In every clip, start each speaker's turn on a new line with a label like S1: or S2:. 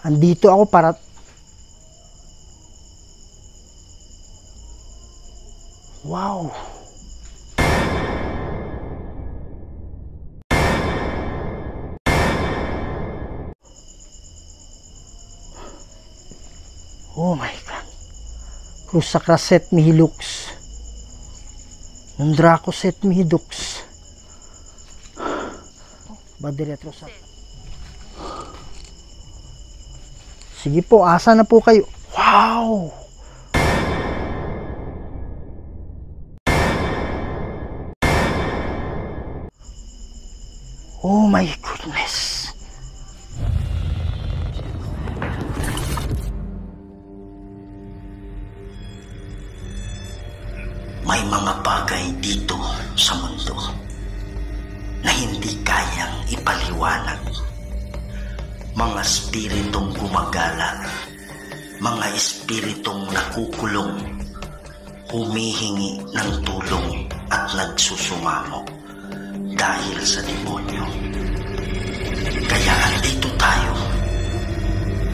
S1: Andito ako para... Wow! Oh my God! Crusacra set mihi lux. Nundraco set mihi dux. Badiretro sa... Sige po, asa na po kayo? Wow! Oh my goodness!
S2: May mga bagay dito sa mundo na hindi kayang ipaliwanag. Mga espiritong gumagala, mga espiritong nakukulong, humihingi ng tulong at nagsusumamo dahil sa demonyo. Kaya andito tayo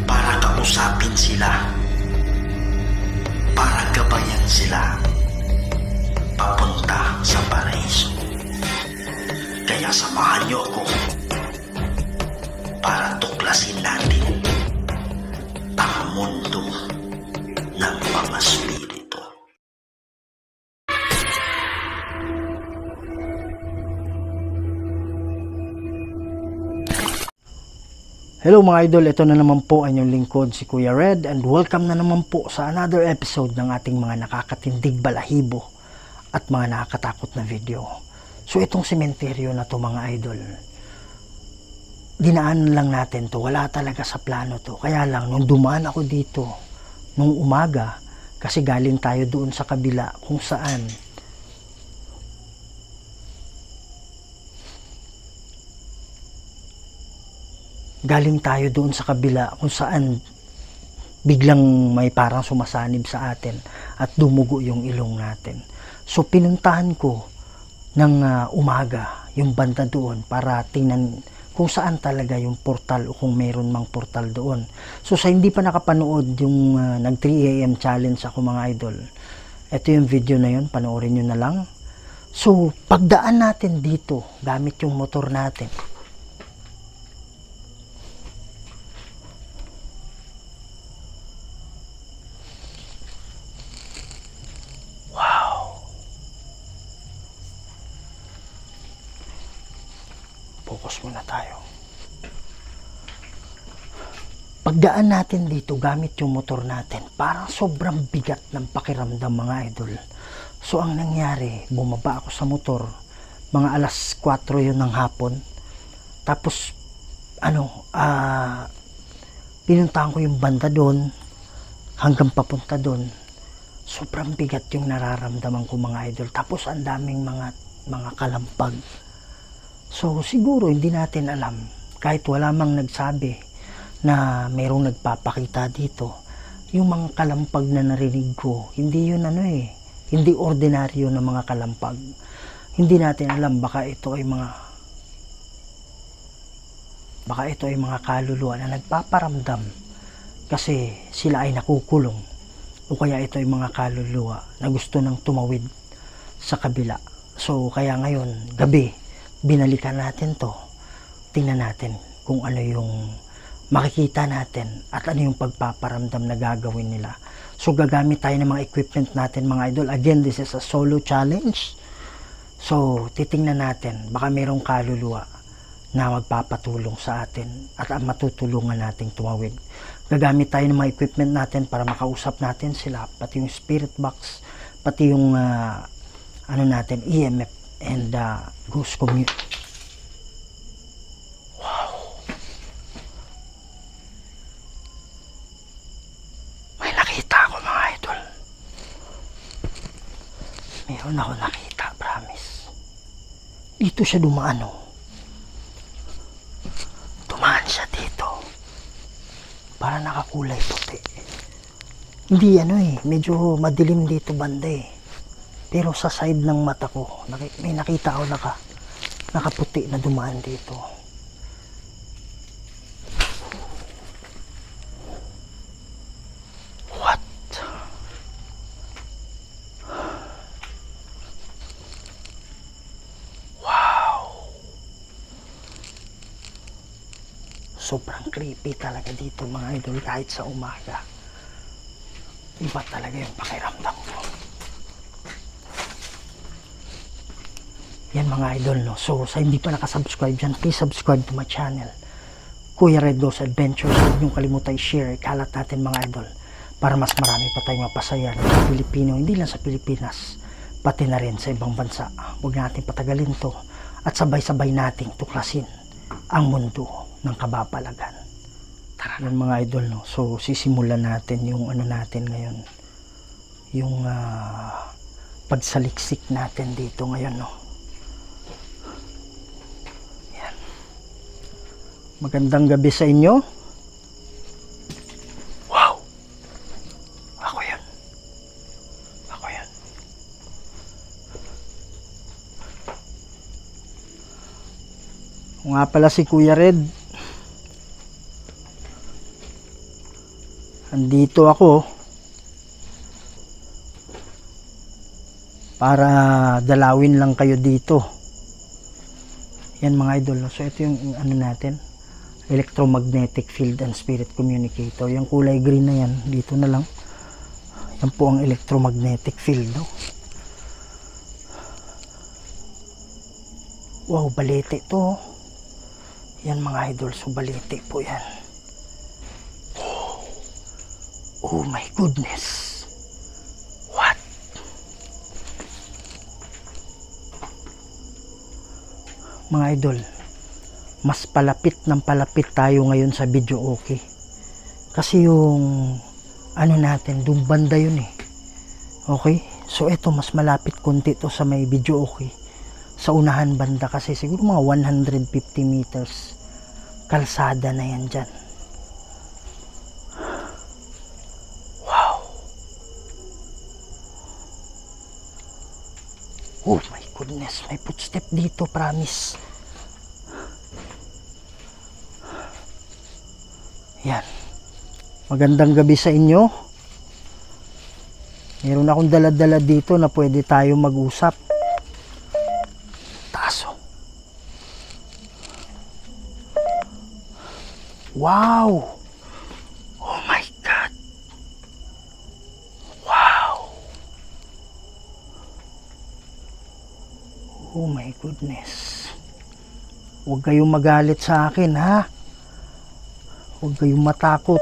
S2: para kausapin sila, para gabayan sila papunta sa paraiso. Kaya samahan niyo ako para tuklasin natin ang mundo ng mga spirito.
S1: Hello mga idol, ito na naman po ang inyong lingkod si Kuya Red, and welcome na naman po sa another episode ng ating mga nakakatindig balahibo at mga nakakatakot na video. So itong sementeryo na to mga idol, dinaan lang natin to, wala talaga sa plano to. Kaya lang nung dumaan ako dito nung umaga, kasi galing tayo doon sa kabila kung saan biglang may parang sumasanib sa atin at dumugo yung ilong natin. So pinuntahan ko ng umaga yung banda doon para tingnan kung saan talaga yung portal o kung meron mang portal doon. So sa hindi pa nakapanood yung nag 3 AM challenge ako mga idol, ito yung video na yun, panoorin nyo na lang. So pagdaan natin dito gamit yung motor natin, focus muna tayo. Pagdaan natin dito gamit yung motor natin, parang sobrang bigat ng pakiramdam mga idol. So ang nangyari, bumaba ako sa motor, mga alas 4 yun ng hapon. Tapos pinuntahan ko yung banda doon hanggang papunta doon. Sobrang bigat yung nararamdaman ko mga idol. Tapos ang daming mga kalampag. So siguro hindi natin alam, kahit wala mang nagsabi na mayroong nagpapakita dito, yung mga kalampag na narinig ko, hindi yun hindi ordinaryo na mga kalampag. Hindi natin alam, baka ito ay mga kaluluwa na nagpaparamdam kasi sila ay nakukulong, o kaya ito ay mga kaluluwa na gusto nang tumawid sa kabila. So kaya ngayon gabi, binalikan natin to, tingnan natin kung ano yung makikita natin at ano yung pagpaparamdam na gagawin nila. So gagamit tayo ng mga equipment natin mga idol. Again, this is a solo challenge. So titingnan natin, baka mayroong kaluluwa na magpapatulong sa atin at matutulungan nating tumawid. Gagamit tayo ng mga equipment natin para makausap natin sila, pati yung spirit box, pati yung natin, EMF and ghost commute. Wow, may nakita ako mga idol, meron ako nakita, promise. Dito siya dumaan, dumaan siya dito, para nakakulay puti. Hindi medyo madilim dito banda pero sa side ng mata ko may nakita ako nakaputi na dumaan dito. sobrang creepy talaga dito mga idol kahit sa umaga. Iba talaga yung pakiramdam ko. Yan mga idol, no? So sa hindi pa nakasubscribe dyan, please subscribe to my channel, Kuya Red Ghost Adventures. Huwag niyong kalimutan i-share, ikalat natin mga idol, para mas marami pa tayong mapasaya ng Pilipino, hindi lang sa Pilipinas, pati na rin sa ibang bansa. Huwag natin patagalin to at sabay-sabay nating tuklasin ang mundo ng kababalagan. Tara na mga idol, no? So sisimulan natin yung ano natin ngayon, yung pagsaliksik natin dito ngayon, no? Yan. Magandang gabi sa inyo. Wow, ako yan, ako yan. Ako nga pala si Kuya Red. Andito ako para dalawin lang kayo dito. Yan mga idol. So ito yung ano natin, electromagnetic field and spirit communicator. Yung kulay green na yan, dito na lang. Yan po ang electromagnetic field, no? Wow, balete to. Yan mga idol, so balete po yan. Oh my goodness. What? Mga idol, mas palapit ng palapit tayo ngayon sa video okay. Kasi yung ano natin, doon banda yun eh. Okay? So ito, mas malapit konti to sa may video okay. Sa unahan banda kasi siguro mga 150 meters. Kalsada na yan dyan. Oh my goodness, may footstep dito, promise. Yan. Magandang gabi sa inyo. Meron akong dala-dala dito na pwede tayo mag-usap. Taso. Wow! Oh my God! Oh my goodness. Huwag kayong magalit sa akin, ha? Huwag kayong matakot.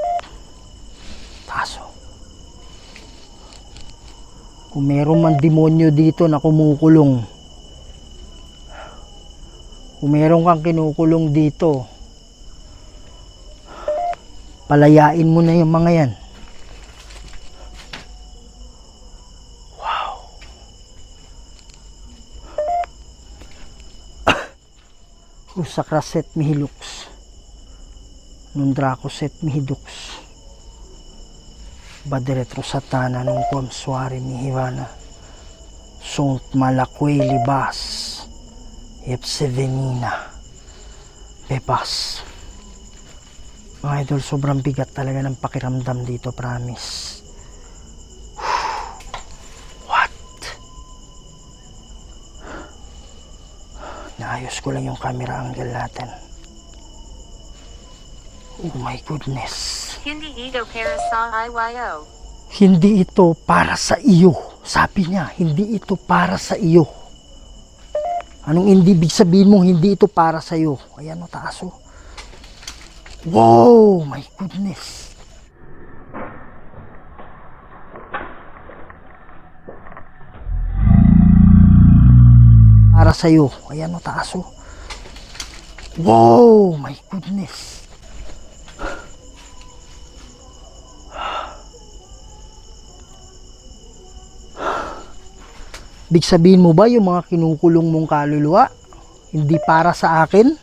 S1: Taso. Kung meron man demonyo dito na kumukulong, kung meron kang kinukulong dito, palayain mo na yung mga yan. Sakraset mihilux, nundrakoset mihidux, badretro satana nung komswari mihivana, sunt malakwe libas, yepsevenina, bebas. Mga idol, sobrang bigat talaga ng pakiramdam dito, promise. Naayos ko lang yung camera angle natin. Oh my goodness.
S3: Hindi ito para sa iyo.
S1: Hindi ito para sa iyo. Sabi niya, hindi ito para sa iyo. Anong hindi big sabihin mo hindi ito para sa iyo? Ayan o, taas o. Wow, my goodness. Para sa iyo. Ayan o, taas o. Wow, my goodness. Big sabihin mo ba yung mga kinukulong mong kaluluwa hindi para sa akin?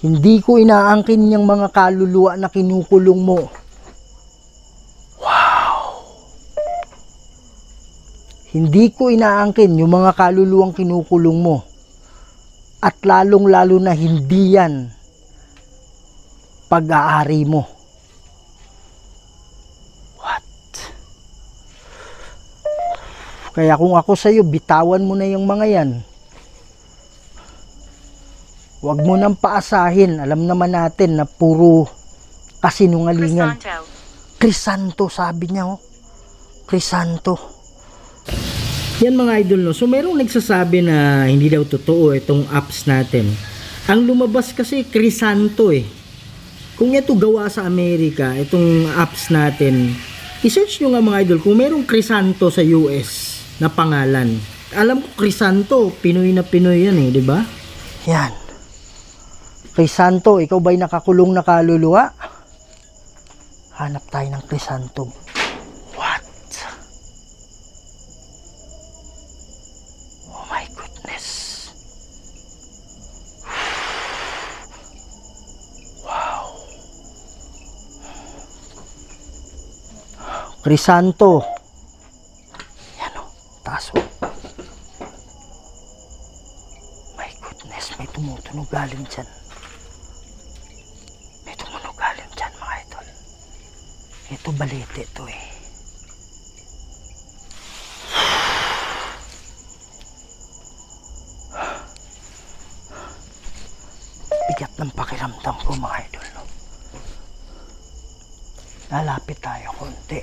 S1: Hindi ko inaangkin yung mga kaluluwa na kinukulong mo. Hindi ko inaangkin yung mga kaluluwang kinukulong mo. At lalong-lalo na hindi yan pag-aari mo. What? Kaya kung ako sa'yo, bitawan mo na yung mga yan. Huwag mo nang paasahin. Alam naman natin na puro kasinungalingan.
S3: Crisanto.
S1: Crisanto, sabi niya, oh. Crisanto. Yan mga idol, no? So merong nagsasabi na hindi daw totoo itong apps natin. Ang lumabas kasi Crisanto eh. Kung ito gawa sa Amerika, itong apps natin, i-search nyo nga mga idol kung merong Crisanto sa US na pangalan. Alam ko Crisanto, Pinoy na Pinoy yan eh, di ba? Yan. Crisanto, ikaw ba'y nakakulong na kaluluwa? Hanap tayo ng Crisanto. What? Oh my goodness. Wow. Crisanto. Yan o, taas o. My goodness, may tumutunog galing dyan. May tumunog galing dyan mga idol. Ito balete to eh. Bigat ng pakiramdam ko mga idol, no? Lalapit tayo konti.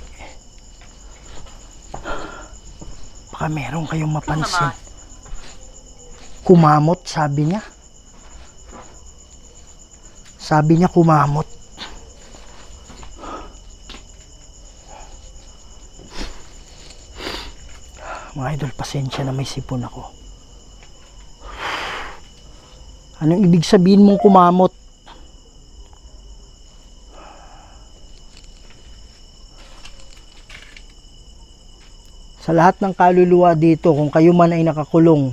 S1: Baka meron kayong mapansin. Kumamot, sabi niya. Sabi niya kumamot. Mga idol, pasensya na may sipon ako. Anong ibig sabihin mong kumamot? Sa lahat ng kaluluwa dito, kung kayo man ay nakakulong,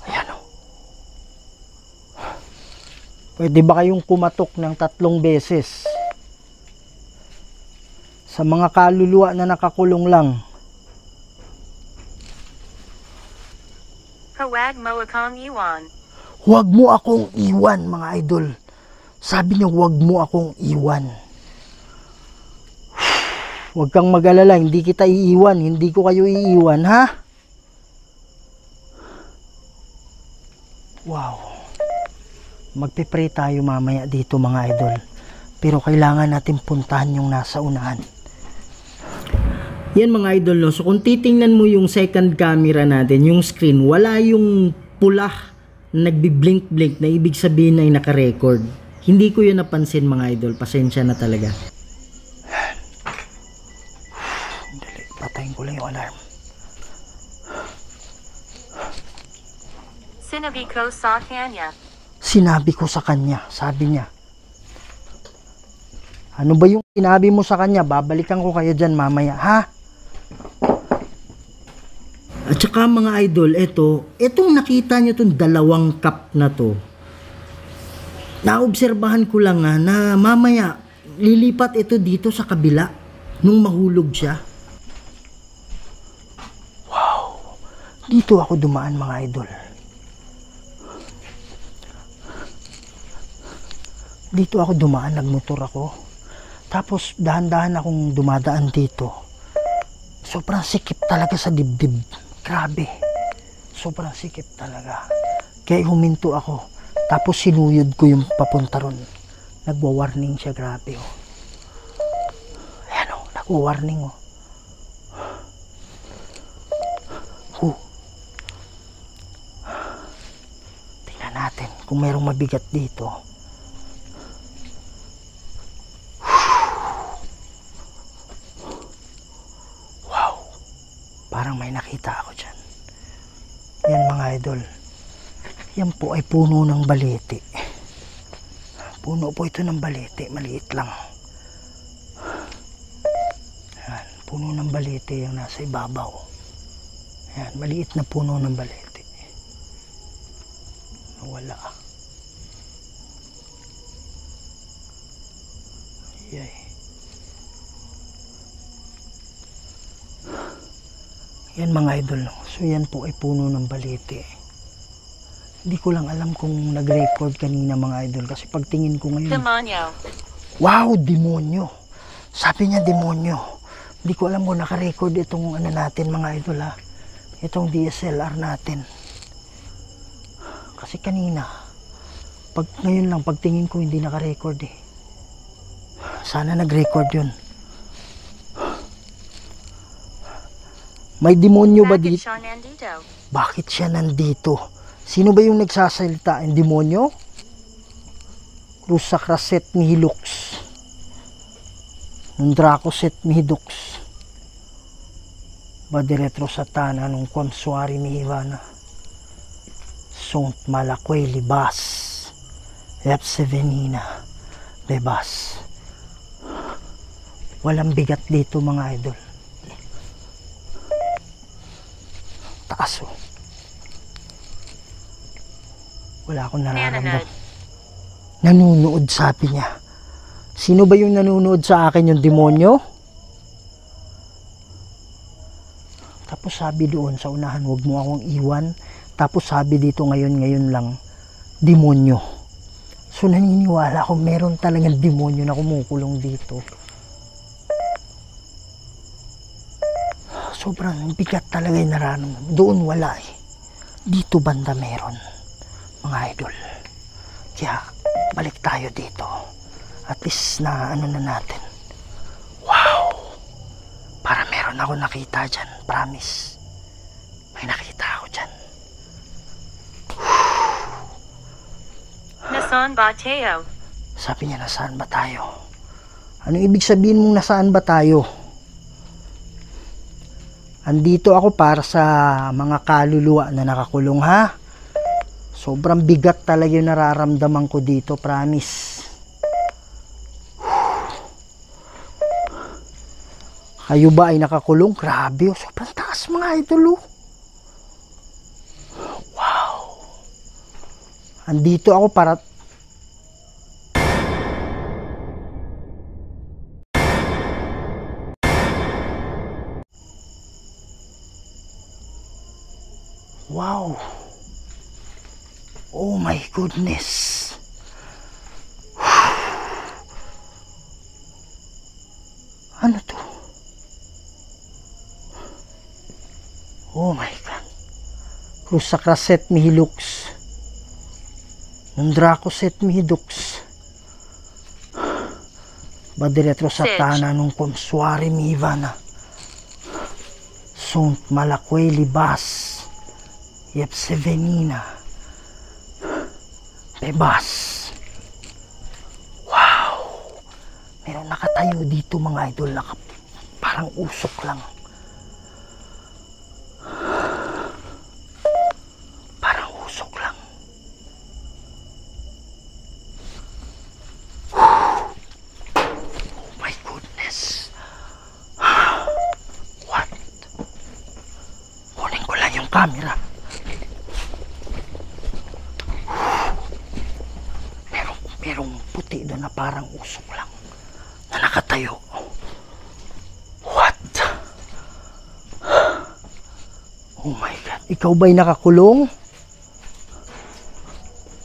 S1: ayan o. Pwede ba kayong kumatok ng 3 beses? Sa mga kaluluwa na nakakulong lang,
S3: Huwag mo akong iwan.
S1: huwag mo akong iwan mga idol. Sabi niya huwag mo akong iwan. Huwag kang mag-alala, hindi kita iiwan, hindi ko kayo iiwan, ha? Wow. Magpipray tayo mamaya dito mga idol. Pero kailangan natin puntahan yung nasa unahan. Yan mga idol, no? So kung titingnan mo yung second camera natin, yung screen, wala yung pula na nagbi-blink-blink na ibig sabihin ay naka-record. Hindi ko yun napansin mga idol, pasensya na talaga. Dali, patayin ko lang yung alarm.
S3: Sinabi ko sa kanya.
S1: Sinabi ko sa kanya, sabi niya. Ano ba yung sinabi mo sa kanya? Babalikan ko kayo dyan mamaya, ha? At saka mga idol, etong nakita nyo itong 2 cup na to, naobserbahan ko lang na mamaya lilipat ito dito sa kabila nung mahulog siya. Wow! Dito ako dumaan mga idol. Dito ako dumaan, nagmotor ako. Tapos dahan-dahan akong dumadaan dito. Sobrang sikip talaga sa dibdib. Grabe. Sobrang sikip talaga. Kaya huminto ako. Tapos sinuyod ko yung papunta ron. Nagwa-warning siya, grabe oh. Ayan oh, nagwa-warning oh. Tingnan natin kung mayroong mabigat dito. Parang may nakita ako dyan. Yan mga idol. Yan po ay puno ng balete. Puno po ito ng balete. Maliit lang. Yan. Puno ng balete yung nasa ibabaw. Yan. Maliit na puno ng balete. Wala. Yay. Yan mga idol. So yan po ay puno ng balete. Hindi ko lang alam kung nag-record kanina mga idol. Kasi pagtingin ko ngayon.
S3: Demonyo.
S1: Wow, demonyo. Sabi niya demonyo. Hindi ko alam kung naka-record itong ano natin mga idol ha. Itong DSLR natin. Kasi kanina, ngayon lang, pagtingin ko hindi naka-record eh. Sana nag-record yun. May demonyo ba
S3: Bakit
S1: dito?
S3: siya nandito?
S1: Bakit siya nandito? Sino ba yung nagsasalita? Ang demonyo? Cruz Sacraset Nihilux. Nung Dracoset Nihidux. Badiretro Satana nung Kwamsuari Mihivana. Sont Malakwe Libas. Epsevenina. Bebas. Walang bigat dito mga idol. Taas oh. Wala akong nararamdam. Nanunood, sabi niya. Sino ba yung nanunood sa akin, yung demonyo? Tapos sabi doon sa unahan, huwag mo akong iwan. Tapos sabi dito ngayon lang, demonyo. So naniniwala ako meron talagang demonyo na kumukulong dito. Sobrang bigat talaga yung nararamdaman. Doon wala eh. Dito banda meron, mga idol. Kaya balik tayo dito. At least na ano na natin. Wow! Para meron ako nakita dyan. Promise. May nakita ako dyan.
S3: Nasaan ba tayo?
S1: Sabi niya, nasaan ba tayo? Anong ibig sabihin mong nasaan ba tayo? Andito ako para sa mga kaluluwa na nakakulong, ha? Sobrang bigat talaga yung nararamdaman ko dito, promise. Kayo ba ay nakakulong? Grabe, oh, sobrang taas mga idol, oh. Wow. Andito ako para... Wow. Oh my goodness. Ano to? Oh my God. Cruz Sacraset Nihilux. Dracoset Mihidux. Badiretro Satana nung Komsuari Mihivana. Sont Malakwe Libas. Yepsevenina. Bebas. Wow. Meron nakatayo dito mga idol na parang usok lang. Parang usok lang. Oh my goodness. What? Kunin ko lang yung camera. Merong puti doon na parang usok lang na nakatayo. What? Oh my God. Ikaw ba'y nakakulong?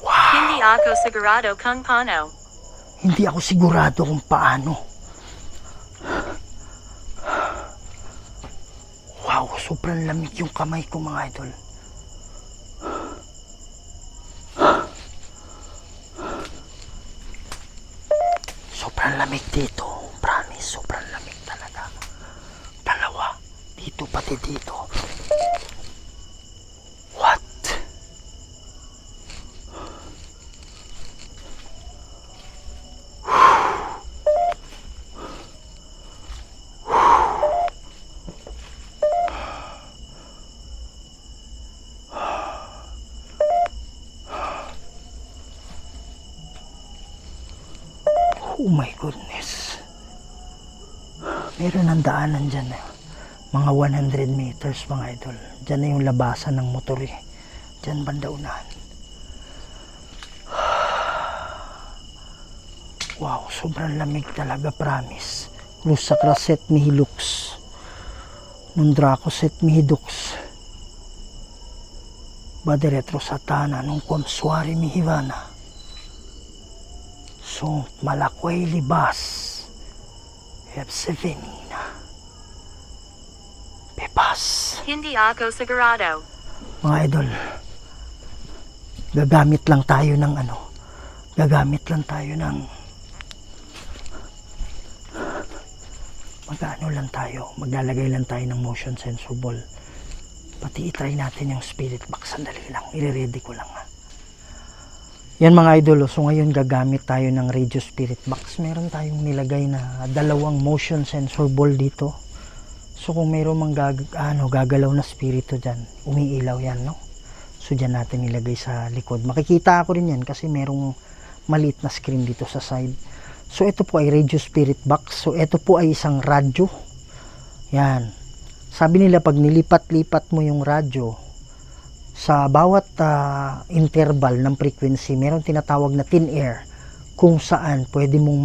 S1: Wow.
S3: Hindi ako sigurado kung paano.
S1: Hindi ako sigurado kung paano. Wow, sobrang lamig yung kamay ko mga idol. Sobrang lamig dito. Promise, sobrang lamig talaga. Dalawa. Dito pati dito. What? Oh my goodness. Meron ng daanan dyan eh. Mga 100 meters mga idol. Dyan na yung labasan ng motor eh. Dyan banda unahan. Wow, sobrang lamig talaga, promise. Cruz Sacraset Nihilux. Nung Dracoset Mihidux. Badiretro Satana nung Komsuari Mihivana. Sont Malakwe Libas. Epsevenina. Bebas.
S3: Hindi ako sigurado.
S1: Mga idol, gagamit lang tayo ng maglalagay lang tayo ng motion sensor ball. Pati itry natin yung spirit box. Sandali lang, i-ready ko lang. Yan mga idol, so ngayon gagamit tayo ng radio spirit box. Meron tayong nilagay na 2 motion sensor ball dito. So kung meron mang gagalaw na spirito dyan, umiilaw yan, no? So dyan natin ilagay sa likod. Makikita ako rin yan kasi merong maliit na screen dito sa side. So ito po ay radio spirit box. So ito po ay isang radyo. Yan. Sabi nila pag nilipat-lipat mo yung radyo sa bawat interval ng frequency, meron tinatawag na thin air kung saan pwede mong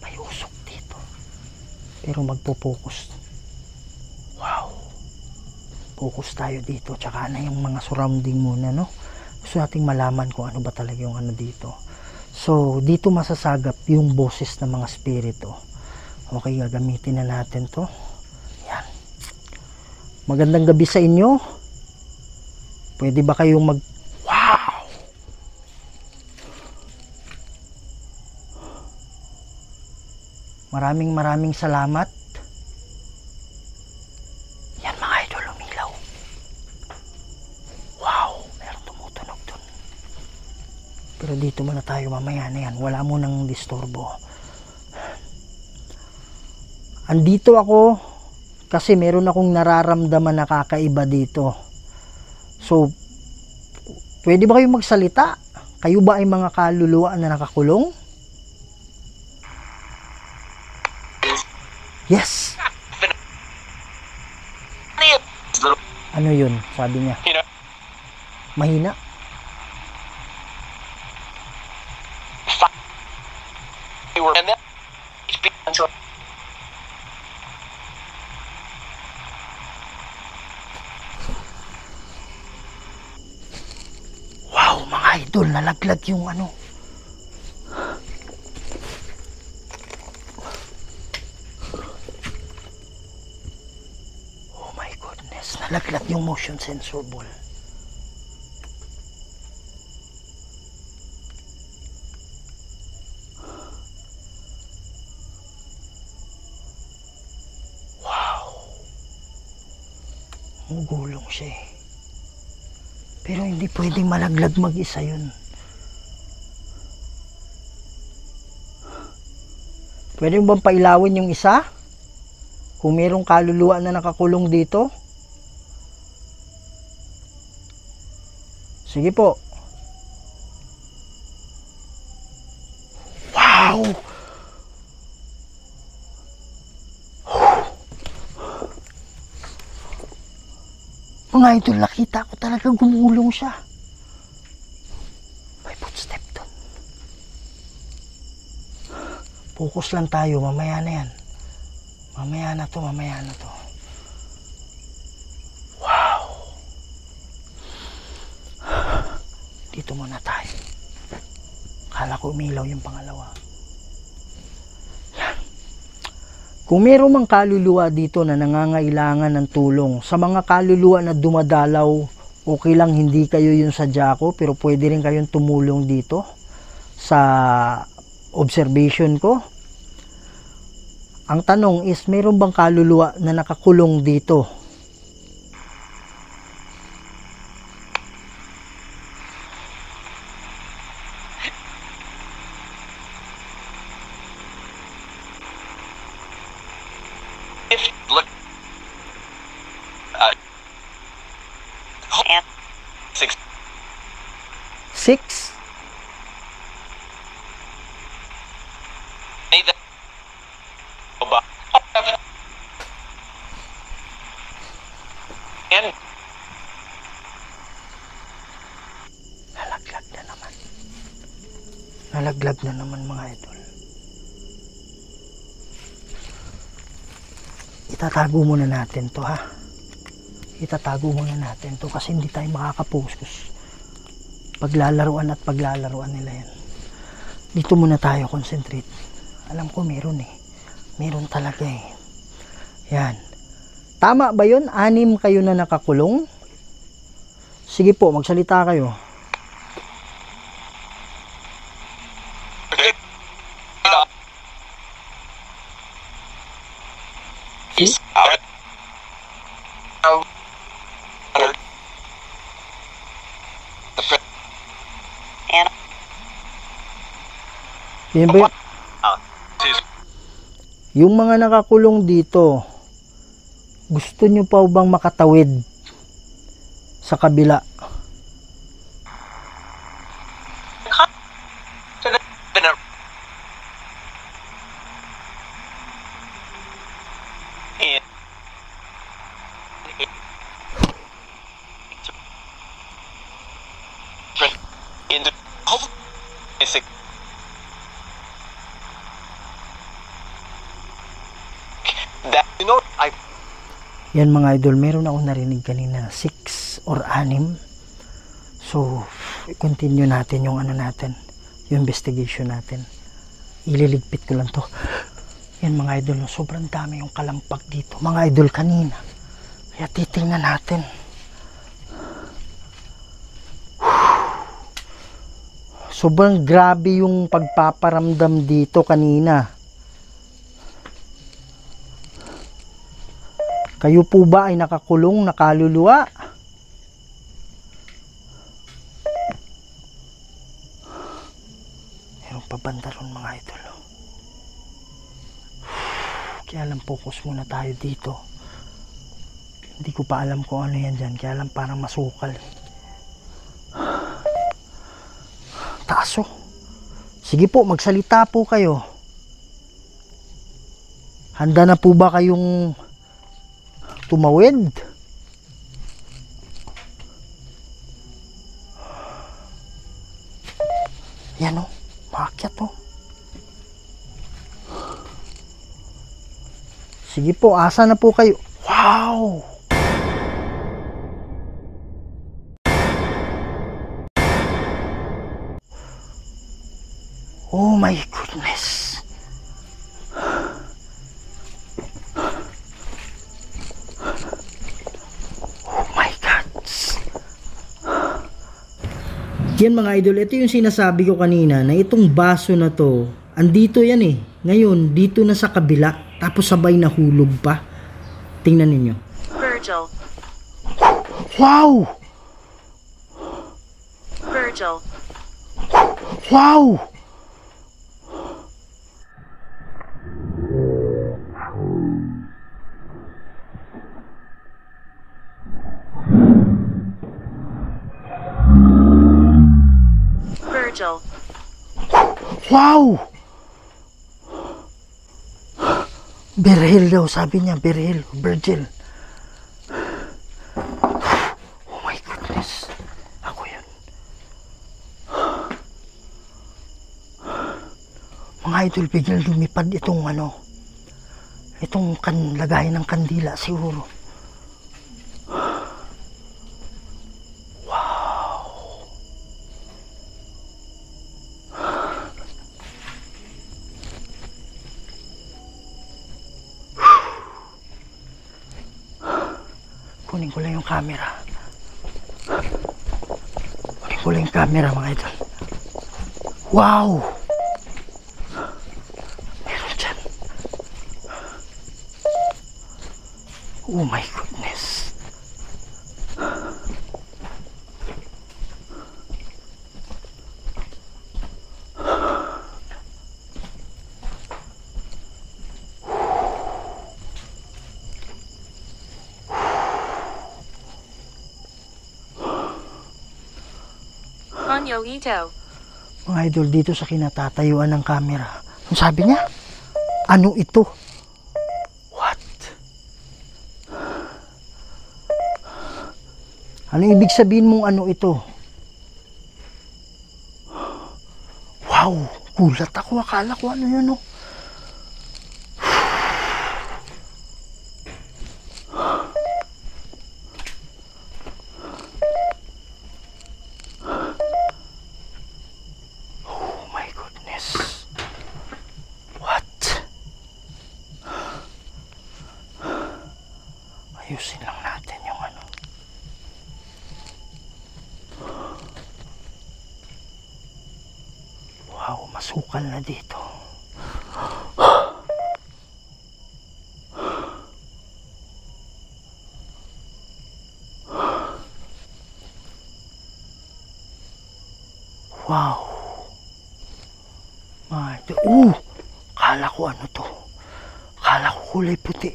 S1: mayusok dito. Pero magpo-focus. Wow. Focus tayo dito. Tsaka na yung mga surrounding muna, no? Gusto nating malaman kung ano ba talaga yung ano dito. So, dito masasagap yung boses ng mga spirito. Okay, gagamitin na natin to. Yan. Magandang gabi sa inyo. Pwede ba kayong wow! Maraming salamat. Yan mga idol, umilaw. Wow! Meron tumutunog dun. Pero dito muna tayo, mamaya na yan. Wala mo nang disturbo. Andito ako kasi meron akong nararamdaman na kakaiba dito. So, pwede ba kayong magsalita? Kayo ba ay mga kaluluwa na nakakulong? Yes! Ano yun? Sabi niya. Mahina? Wow, mga idol, nalaglag yung ano. Oh my goodness, nalaglag yung motion sensor ball. Gulong siya eh. Pero hindi pwedeng malaglag mag-isa yun. Pwede mo bang pailawin yung isa? Kung mayroong kaluluwa na nakakulong dito? Sige po. Wow! Mga idol, nakita ko talaga gumulong siya. May footstep doon. Focus lang tayo, mamaya na yan. Mamaya na to. Wow! Dito muna tayo. Kala ko umilaw yung pangalawa. Kung meron mang kaluluwa dito na nangangailangan ng tulong, sa mga kaluluwa na dumadalaw, okay lang hindi kayo yung sadya ko, pero pwede rin kayong tumulong dito sa observation ko. Ang tanong is, meron bang kaluluwa na nakakulong dito?
S2: Look. 6.
S1: 6? Nalaglag na naman mga idol. Itatago muna natin to ha. Itatago muna natin to kasi hindi tayo makakapokus. Paglalaruan nila yan. Dito muna tayo concentrate. Alam ko meron eh. Meron talaga eh. Yan. Tama ba yun? 6 kayo na nakakulong? Sige po, magsalita kayo. Yan ba yung mga nakakulong dito, gusto nyo pa bang makatawid sa kabila? Yan mga idol, meron akong narinig kanina 6 or 6. So, continue natin yung ano natin, yung investigation natin. Ililigpit ko lang to. Yan mga idol, sobrang dami yung kalampag dito mga idol kanina. Kaya titingnan natin. Sobrang grabe yung pagpaparamdam dito kanina. Kayo po ba ay nakakulong, nakaluluwa? Meron pa banda ron mga idol. Kaya lang focus muna tayo dito. Hindi ko pa alam kung ano yan dyan. Kaya lang parang masukal. Taso. Sige po, magsalita po kayo. Handa na po ba kayong tumawid? Yan o, maakyat o. Sige po, asa na po kayo? Wow! Oh my goodness! Yan mga idol, ito yung sinasabi ko kanina na itong baso na to, andito yan eh. Ngayon, dito na sa kabila, tapos sabay nahulog pa. Tingnan ninyo.
S3: Virgil.
S1: Wow!
S3: Virgil.
S1: Wow!
S3: Virgil.
S1: Wow! Virgil daw, sabi niya, Virgil, Virgil. Oh my goodness. Ako yun. Mga idol, biglang lumipad itong ano, itong lagay ng kandila siguro. Kunin ko lang yung camera. Kunin ko lang yung camera mga idol. Wow! Meron dyan. Oh my goodness.
S3: Anyo Ito.
S1: Mga idol, dito sa kinatatayuan ng camera. Ang sabi niya, ano ito? What? Ano ibig sabihin mong ano ito? Wow, gulat ako. Akala ko ano yun, oh. Ayusin lang natin yung ano. Wow, masukal na dito. Wow. Mga idol, kala ko ano to. Kala ko kulay puti.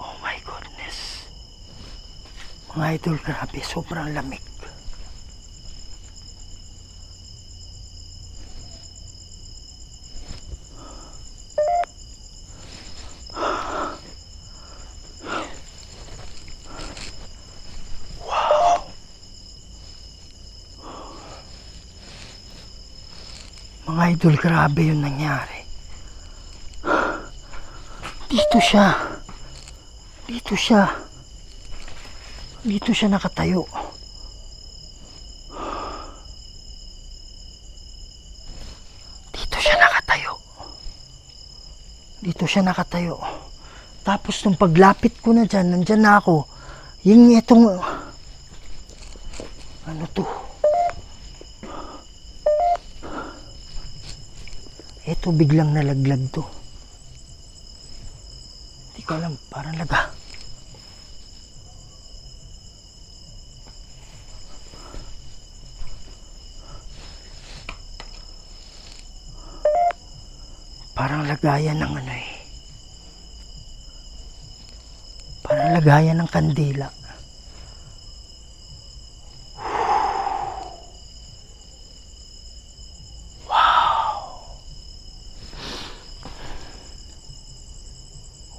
S1: Oh my goodness. Mga idol, grabe, sobrang lamig. Mga idol, grabe yung nangyari. Dito siya. Dito siya. Dito siya nakatayo. Dito siya nakatayo. Dito siya nakatayo. Tapos nung paglapit ko na dyan, nandyan na ako. Yung itong... Ano to? Ito biglang nalaglag to. Hindi ko alam, parang laga. Parang lagayan ng ano eh. Parang lagayan ng kandila.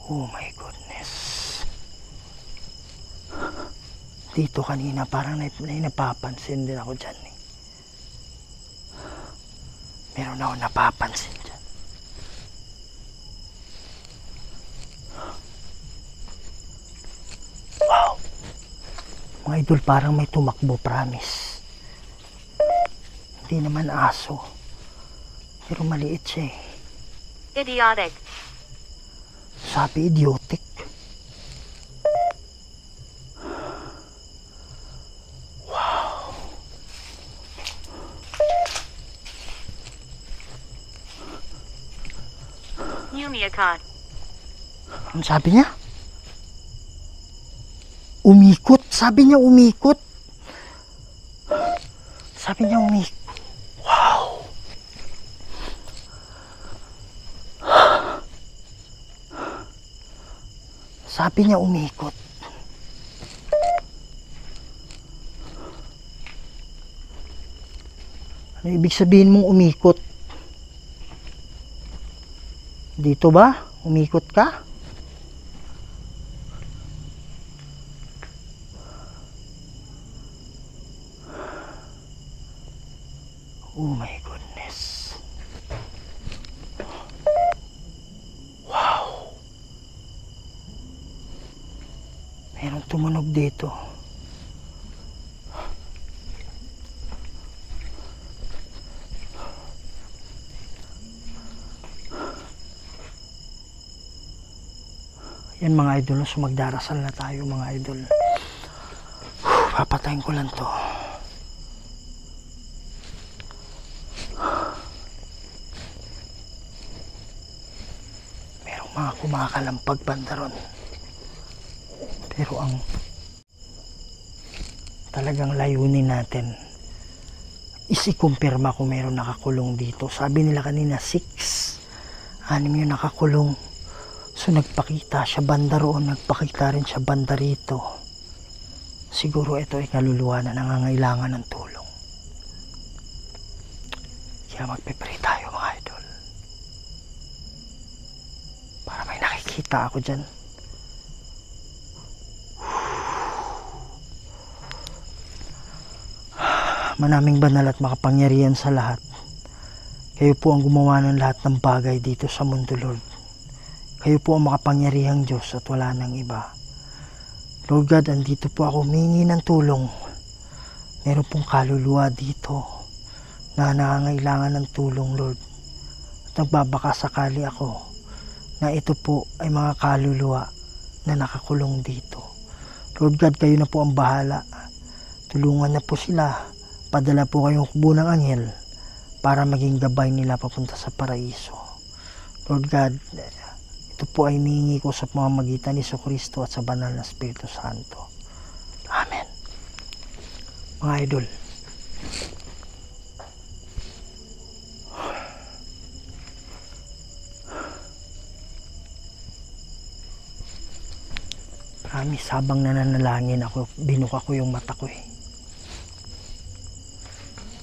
S1: Oh my goodness. Dito kanina parang napapansin din ako dyan eh. Meron ako napapansin dyan. Wow. Mga idol, parang may tumakbo, promise. Hindi naman aso. Pero maliit siya eh.
S3: Idiotic.
S1: Sabi, idiotic. Wow.
S3: Umiakat.
S1: Ano sabi niya? Umikot. Sabi niya umikot. Sabi niya umikot. Wow. Sabi niya umikot. Ano ibig sabihin mong umikot? Dito ba? Umikot ka? Oh my goodness. Wow. Merong tumunog dito. Yan mga idol, so magdarasal na tayo mga idol. Papatayin ko lang to. Merong mga kumakalampag banda ron. Pero ang talagang layunin natin is ikumpirma kung meron nakakulong dito. Sabi nila kanina 6, 6 yung nakakulong. So nagpakita siya banda roon, nagpakita rin siya banda rito. Siguro ito ay kaluluwa na nangangailangan ng tulong. Kaya magpe-pray tayo mga idol. Para may nakikita ako dyan. Manaming banal at makapangyarihan sa lahat. Kayo po ang gumawa ng lahat ng bagay dito sa mundo, Lord. Kayo po ang makapangyarihang Diyos at wala nang iba. Lord God, andito po ako humingi ng tulong. Meron pong kaluluwa dito na nangangailangan ng tulong, Lord. At nagbabaka sakali ako na ito po ay mga kaluluwa na nakakulong dito. Lord God, kayo na po ang bahala. Tulungan na po sila. Padala po kayong hukbo ng anghel para maging gabay nila papunta sa paraiso. Lord God, Ito po ay hinihingi ko sa pamamagitan ni Jesucristo at sa banal na Espiritu Santo. Amen. Mga idol, promise, habang nananalangin ako, binuka ko yung mata ko eh.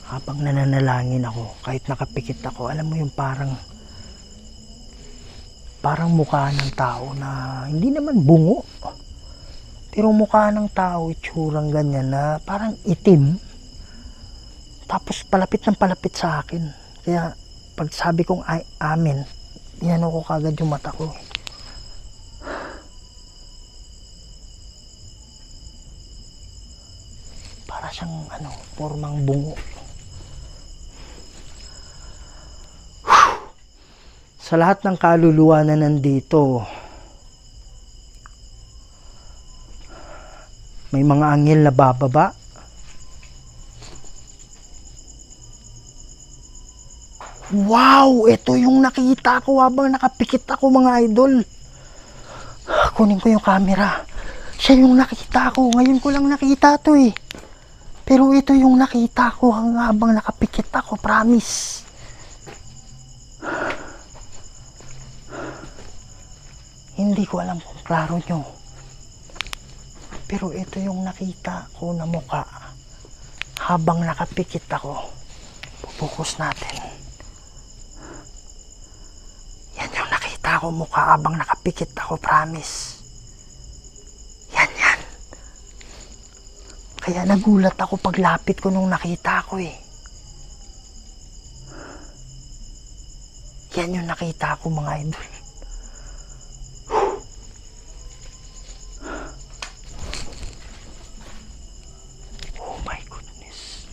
S1: Habang nananalangin ako, kahit nakapikit ako, alam mo yung parang mukha ng tao na hindi naman bungo, pero mukha ng tao, itsurang ganyan na parang itim, tapos palapit ng palapit sa akin. Kaya pag sabi kong ay amen, inano ko kagad yung mata ko. Para siyang formang bungo. Sa lahat ng kaluluwa na nandito, may mga anghel na bababa. Wow! Ito yung nakita ko habang nakapikit ako, mga idol. Kunin ko yung camera. Siya yung nakita ko. Ngayon ko lang nakita to eh. Pero ito yung nakita ko habang nakapikit ako, promise. Hindi ko alam kung klaro nyo. Pero ito yung nakita ko na mukha habang nakapikit ako. Pupukus natin. Yan yung nakita ko mukha habang nakapikit ako, promise. Yan. Kaya nagulat ako paglapit ko nung nakita ko eh. Yan yung nakita ko, mga idol. Oh my goodness.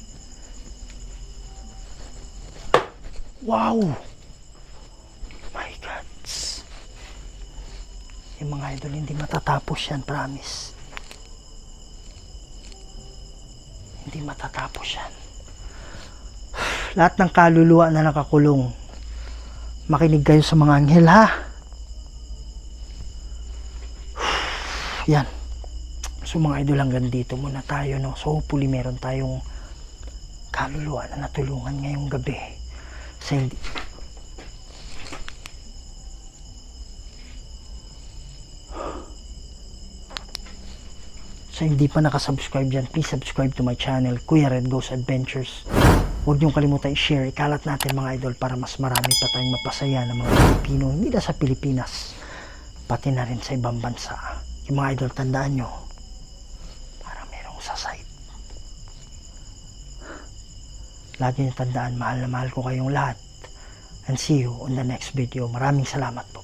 S1: Wow! My God. Yung mga idol, hindi matatapos yan, promise. Hindi matatapos yan. Lahat ng kaluluwa na nakakulong, makinig kayo sa mga anghel, ha? Yan. So mga idol, hanggang dito muna tayo, no? So hopefully meron tayong kaluluwa na natulungan ngayong gabi. Sa hindi pa nakasubscribe dyan, please subscribe to my channel, Kuya Red Goes Adventures. Huwag niyong kalimutan i-share, ikalat natin, mga idol, para mas marami pa tayong mapasaya ng mga Pilipino, hindi na sa Pilipinas, pati na rin sa ibang bansa. Yung mga idol, tandaan nyo, para merong sa site. Lagi nyo tandaan, mahal na mahal ko kayong lahat. And see you on the next video. Maraming salamat po.